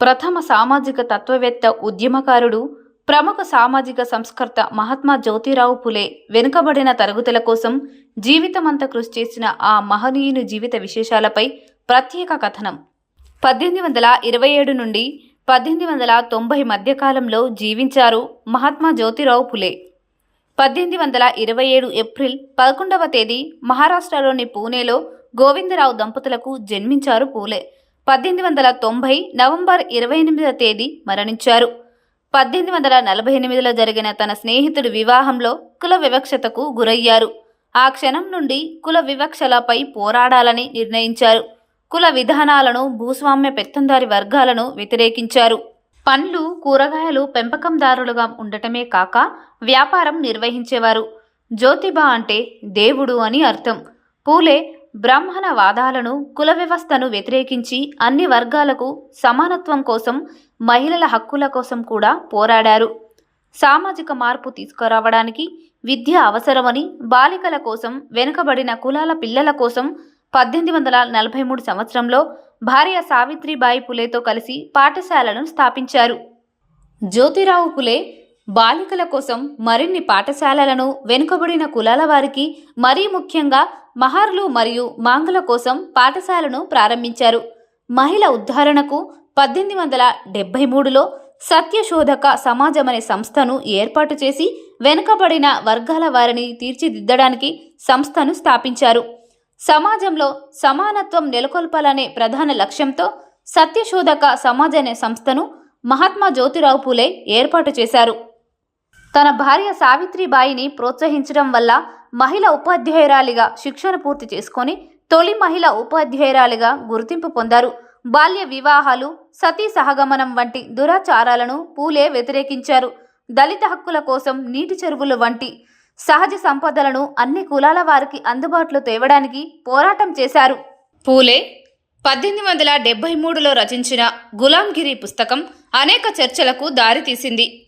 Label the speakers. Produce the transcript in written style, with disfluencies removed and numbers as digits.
Speaker 1: ప్రథమ సామాజిక తత్వవేత్త, ఉద్యమకారుడు, ప్రముఖ సామాజిక సంస్కర్త మహాత్మా జ్యోతిరావు ఫులే వెనుకబడిన తరగతుల కోసం జీవితమంతా కృషి చేసిన ఆ మహనీయుని జీవిత విశేషాలపై ప్రత్యేక కథనం. 1827 నుండి 1890 మధ్యకాలంలో జీవించారు మహాత్మా జ్యోతిరావు ఫులే. 1827 ఏప్రిల్ 11వ తేదీ మహారాష్ట్రలోని పూణేలో గోవిందరావు దంపతులకు జన్మించారు ఫూలే. 1890 నవంబర్ 28వ తేదీ మరణించారు. 1848లో జరిగిన తన స్నేహితుడి వివాహంలో కుల వివక్షతకు గురయ్యారు. ఆ క్షణం నుండి కుల వివక్షలపై పోరాడాలని నిర్ణయించారు. కుల విధానాలను, భూస్వామ్య పెత్తందారి వర్గాలను వ్యతిరేకించారు. పండ్లు, కూరగాయలు పెంపకందారులుగా ఉండటమే కాక వ్యాపారం నిర్వహించేవారు. జ్యోతిబా అంటే దేవుడు అని అర్థం. ఫూలే బ్రాహ్మణ వాదాలను, కుల వ్యవస్థను వ్యతిరేకించి అన్ని వర్గాలకు సమానత్వం కోసం, మహిళల హక్కుల కోసం కూడా పోరాడారు. సామాజిక మార్పు తీసుకురావడానికి విద్య అవసరమని, బాలికల కోసం, వెనుకబడిన కులాల పిల్లల కోసం 1843 సంవత్సరంలో భార్య సావిత్రిబాయి ఫులేతో కలిసి పాఠశాలను స్థాపించారు. జ్యోతిరావు ఫులే బాలికల కోసం మరిన్ని పాఠశాలలను, వెనుకబడిన కులాల వారికి, మరీ ముఖ్యంగా మహార్లు మరియు మాంగుల కోసం పాఠశాలను ప్రారంభించారు. మహిళ ఉద్ధరణకు 1873లో సత్యశోధక సమాజం అనే సంస్థను ఏర్పాటు చేసి వెనుకబడిన వర్గాల వారిని తీర్చిదిద్దడానికి సంస్థను స్థాపించారు. సమాజంలో సమానత్వం నెలకొల్పాలనే ప్రధాన లక్ష్యంతో సత్యశోధక సమాజ్ అనే సంస్థను మహాత్మా జ్యోతిరావు ఫులే ఏర్పాటు చేశారు. తన భార్య సావిత్రిబాయిని ప్రోత్సహించడం వల్ల మహిళా ఉపాధ్యాయురాలిగా శిక్షణ పూర్తి చేసుకొని తొలి మహిళా ఉపాధ్యాయురాలిగా గుర్తింపు పొందారు. బాల్య వివాహాలు, సతీ సహగమనం వంటి దురాచారాలను ఫూలే వ్యతిరేకించారు. దళిత హక్కుల కోసం నీటి చెరువులు వంటి సహజ సంపదలను అన్ని కులాల వారికి అందుబాటులో తేవడానికి పోరాటం చేశారు. ఫూలే 1873లో రచించిన గులాంగిరి పుస్తకం అనేక చర్చలకు దారితీసింది.